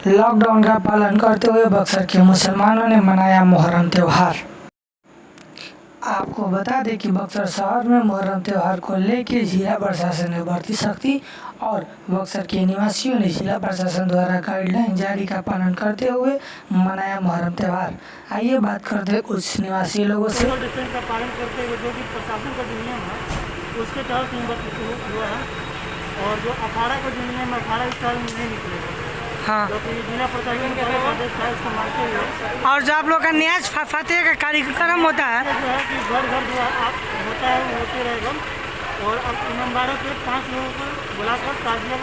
Lockdown का पालन करते हुए बक्सर के मुसलमानों ने मनाया मुहर्रम त्यौहार। आपको बता दें कि बक्सर शहर में मुहर्रम त्यौहार को लेकर जिला प्रशासन ने बढ़ती सख्ती और बक्सर के निवासियों ने जिला प्रशासन द्वारा गाइडलाइन जारी का पालन करते हुए मनाया मुहर्रम त्यौहार। आइए बात करते हैं कुछ निवासी लोगों से। सोशल डिस्टेंस का पालन करते हुए जो कि प्रशासन का जो नियम है उसके तहत हुआ है, और जो अखाड़ा का जो नियम है अखाड़ा इस साल नहीं निकलेगा। हाँ, जो कि जिला प्रशासन का आदेश था इसको मानते हुए और जो आप लोग का न्याज फतेह का कार्यक्रम होता है जो है कि घर घर जो होता है वो होते रहेगा, और अब ईमानदारों के 5 लोगों को बुलाकर ताजिया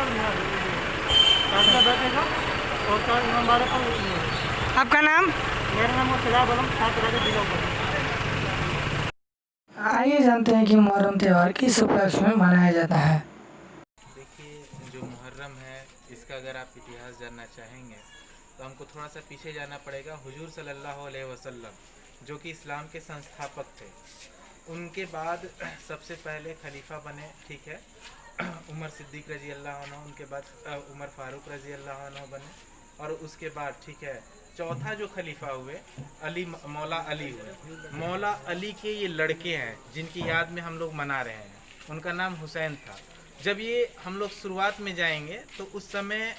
बैठेगा और ईमानदारों को। आपका नाम? मेरा नाम सजाद आलम, छात्र जिला उपाध्यक्ष। आइए जानते हैं कि मुहर्रम त्यौहार किस उपलक्ष्य में मनाया जाता है। देखिए, जो मुहर्रम है इसका अगर आप इतिहास जानना चाहेंगे तो हमको थोड़ा सा पीछे जाना पड़ेगा। हुजूर सल्लल्लाहु अलैहि वसल्लम जो कि इस्लाम के संस्थापक थे, उनके बाद सबसे पहले खलीफा बने, ठीक है, उमर सिद्दीक रजी अल्लाह अन्हु, उनके बाद उमर फारूक रजी अल्लाह अन्हु बने, और उसके बाद ठीक है चौथा जो खलीफा हुए अली, मौला अली हुए। मौला अली के ये लड़के हैं जिनकी याद में हम लोग मना रहे हैं, उनका नाम हुसैन था। जब ये हम लोग शुरुआत में जाएंगे तो उस समय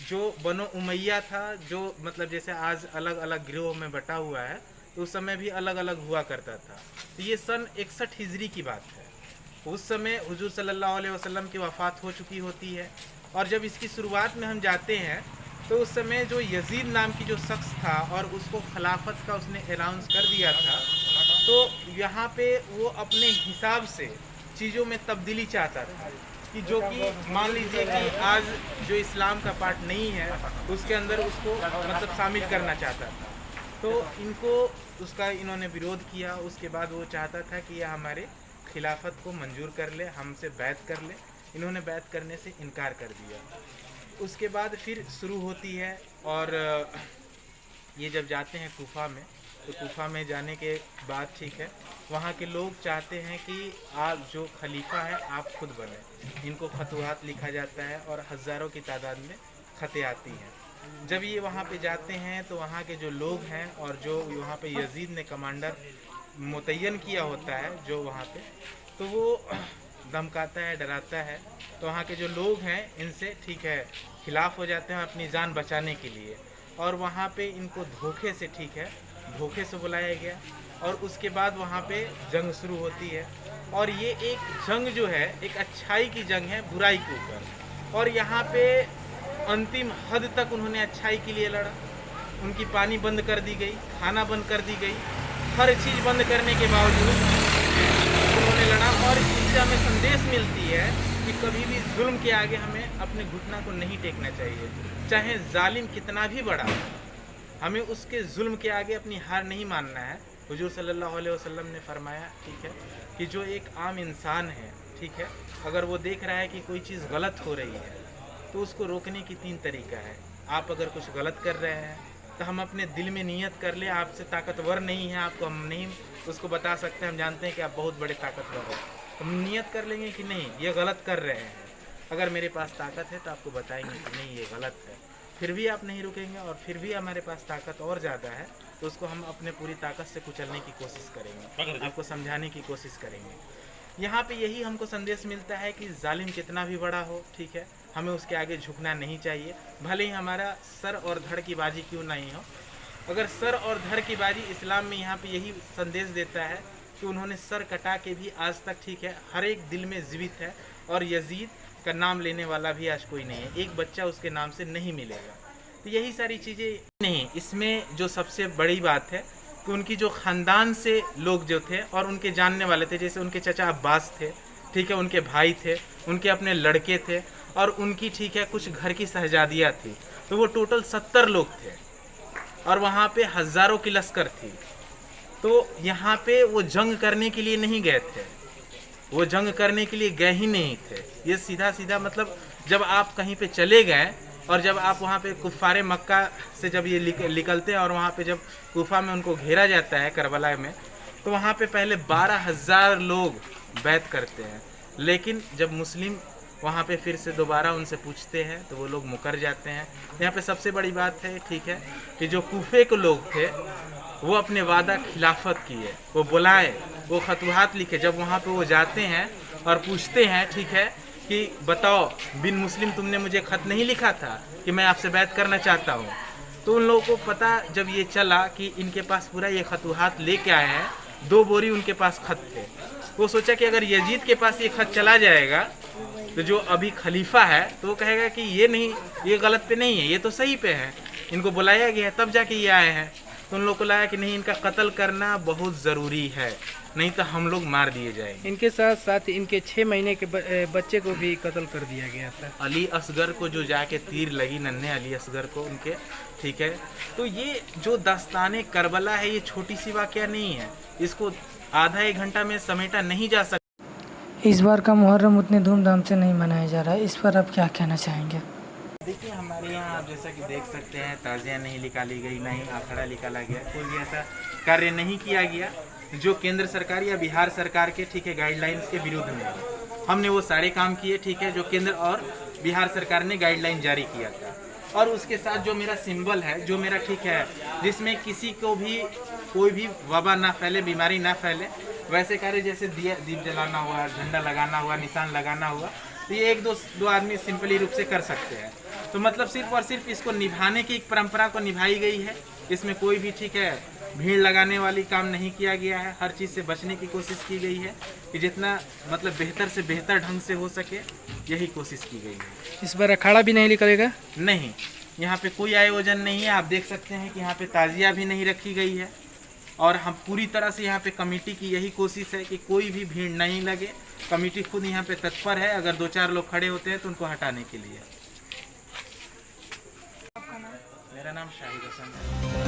जो बनो उमैया था, जो मतलब जैसे आज अलग अलग गिरोह में बटा हुआ है, तो उस समय भी अलग अलग हुआ करता था। तो ये सन 61 हिजरी की बात है। उस समय हुजूर सल्लल्लाहु अलैहि वसल्लम की वफ़ात हो चुकी होती है, और जब इसकी शुरुआत में हम जाते हैं तो उस समय जो यजीद नाम की जो शख्स था और उसको खिलाफत का उसने अनाउंस कर दिया था, तो यहाँ पे वो अपने हिसाब से चीज़ों में तब्दीली चाहता था कि जो कि मान लीजिए कि आज जो इस्लाम का पार्ट नहीं है उसके अंदर उसको मतलब शामिल करना चाहता था। तो इनको उसका इन्होंने विरोध किया। उसके बाद वो चाहता था कि यह हमारे खिलाफत को मंजूर कर ले, हमसे बैत कर ले। इन्होंने बैत करने से इनकार कर दिया। उसके बाद फिर शुरू होती है, और ये जब जाते हैं कूफा में, तो कूफा में जाने के बाद ठीक है वहाँ के लोग चाहते हैं कि आप जो खलीफा है आप खुद बने। इनको खतवात लिखा जाता है और हज़ारों की तादाद में खतें आती हैं। जब ये वहाँ पे जाते हैं तो वहाँ के जो लोग हैं और जो वहाँ पे यजीद ने कमांडर मुतय्यन किया होता है जो वहाँ पे, तो वो धमकाता है, डराता है। तो वहाँ के जो लोग हैं इनसे ठीक है खिलाफ़ हो जाते हैं अपनी जान बचाने के लिए, और वहाँ पे इनको धोखे से ठीक है धोखे से बुलाया गया, और उसके बाद वहाँ पे जंग शुरू होती है। और ये एक जंग जो है एक अच्छाई की जंग है बुराई के ऊपर, और यहाँ पे अंतिम हद तक उन्होंने अच्छाई के लिए लड़ा। उनकी पानी बंद कर दी गई, खाना बंद कर दी गई, हर चीज़ बंद करने के बावजूद उन्होंने लड़ा। और इससे हमें संदेश मिलती है कि कभी भी जुल्म के आगे हमें अपने घुटना को नहीं टेकना चाहिए, चाहे जालिम कितना भी बड़ा, हमें उसके जुल्म के आगे अपनी हार नहीं मानना है। हुजूर सल्लल्लाहु अलैहि वसल्लम ने फरमाया ठीक है कि जो एक आम इंसान है ठीक है, अगर वो देख रहा है कि कोई चीज़ गलत हो रही है तो उसको रोकने की 3 तरीका है। आप अगर कुछ गलत कर रहे हैं तो हम अपने दिल में नियत कर ले, आपसे ताकतवर नहीं है, आपको हम नहीं उसको बता सकते, हम जानते हैं कि आप बहुत बड़े ताकतवर हो, हम नियत कर लेंगे कि नहीं ये गलत कर रहे हैं। अगर मेरे पास ताकत है तो आपको बताएंगे कि नहीं ये गलत है, फिर भी आप नहीं रुकेंगे, और फिर भी हमारे पास ताकत और ज़्यादा है तो उसको हम अपने पूरी ताकत से कुचलने की कोशिश करेंगे, आपको समझाने की कोशिश करेंगे। यहाँ पे यही हमको संदेश मिलता है कि जालिम कितना भी बड़ा हो ठीक है, हमें उसके आगे झुकना नहीं चाहिए, भले ही हमारा सर और धड़ की बाजी क्यों नहीं हो। अगर सर और धड़ की बाजी इस्लाम में यहाँ पे यही संदेश देता है कि उन्होंने सर कटा के भी आज तक ठीक है हर एक दिल में जीवित है, और यजीद का नाम लेने वाला भी आज कोई नहीं है, एक बच्चा उसके नाम से नहीं मिलेगा। तो यही सारी चीज़ें नहीं, इसमें जो सबसे बड़ी बात है कि उनकी जो ख़ानदान से लोग जो थे और उनके जानने वाले थे, जैसे उनके चचा अब्बास थे ठीक है, उनके भाई थे, उनके अपने लड़के थे, और उनकी ठीक है कुछ घर की शहजादियाँ थी, तो वो टोटल 70 लोग थे, और वहाँ पे हज़ारों की लश्कर थी। तो यहाँ पे वो जंग करने के लिए नहीं गए थे, वो जंग करने के लिए गए ही नहीं थे। ये सीधा सीधा मतलब जब आप कहीं पे चले गए और जब आप वहाँ पे कुफ़ारे मक्का से जब ये निकलते हैं और वहाँ पे जब कूफा में उनको घेरा जाता है करबला में, तो वहाँ पे पहले 12,000 लोग बैत करते हैं, लेकिन जब मुस्लिम वहाँ पे फिर से दोबारा उनसे पूछते हैं तो वो लोग मुकर जाते हैं। यहाँ पे सबसे बड़ी बात है, ठीक है, कि जो कूफे के लोग थे वो अपने वादा खिलाफत किए, वो बुलाए, वो खतवात लिखे। जब वहाँ पे वो जाते हैं और पूछते हैं, ठीक है, कि बताओ बिन मुस्लिम तुमने मुझे ख़त नहीं लिखा था कि मैं आपसे बैत करना चाहता हूँ, तो उन लोगों को पता जब ये चला कि इनके पास पूरा ये खतवात लेके आए हैं, 2 बोरी उनके पास खत थे। वो सोचा कि अगर यजीद के पास ये खत चला जाएगा तो जो अभी खलीफा है तो वो कहेगा कि ये नहीं, ये गलत पे नहीं है, ये तो सही पे है, इनको बुलाया गया है तब जाके ये आए हैं। तो उन लोगों को लगा कि नहीं, इनका कत्ल करना बहुत ज़रूरी है, नहीं तो हम लोग मार दिए जाएंगे। इनके साथ साथ इनके 6 महीने के बच्चे को भी कत्ल कर दिया गया था। अली असगर को जो जाके तीर लगी, नन्हे अली असगर को उनके, ठीक है। तो ये जो दास्ताने करबला है, ये छोटी सी वाक़या नहीं है, इसको आधा 1 घंटा में समेटा नहीं जा सकता। इस बार का मुहर्रम उतने धूमधाम से नहीं मनाया जा रहा है, इस पर आप क्या कहना चाहेंगे? देखिए, हमारे यहाँ आप जैसा कि देख सकते हैं, ताज़िया नहीं निकाली गई, नहीं अखाड़ा निकाला गया, कोई भी ऐसा कार्य नहीं किया गया जो केंद्र सरकार या बिहार सरकार के, ठीक है, गाइडलाइंस के विरुद्ध में है। हमने वो सारे काम किए, ठीक है, जो केंद्र और बिहार सरकार ने गाइडलाइन जारी किया था। और उसके साथ जो मेरा सिंबल है, जो मेरा, ठीक है, जिसमें किसी को भी कोई भी वबा ना फैले, बीमारी ना फैले, वैसे कार्य जैसे दीप जलाना हुआ, झंडा लगाना हुआ, निशान लगाना हुआ, तो ये 1-2 आदमी सिंपली रूप से कर सकते हैं। तो मतलब सिर्फ और सिर्फ इसको निभाने की एक परंपरा को निभाई गई है। इसमें कोई भी, ठीक है, भीड़ लगाने वाली काम नहीं किया गया है। हर चीज़ से बचने की कोशिश की गई है कि जितना मतलब बेहतर से बेहतर ढंग से हो सके, यही कोशिश की गई है। इस बार अखाड़ा भी नहीं निकलेगा? नहीं, यहाँ पे कोई आयोजन नहीं है। आप देख सकते हैं कि यहाँ पे ताजिया भी नहीं रखी गई है। और हम पूरी तरह से यहाँ पे कमेटी की यही कोशिश है कि कोई भी भीड़ नहीं लगे। कमेटी खुद यहाँ पे तत्पर है, अगर 2-4 लोग खड़े होते हैं तो उनको हटाने के लिए। मेरा नाम शाहिद हसन है।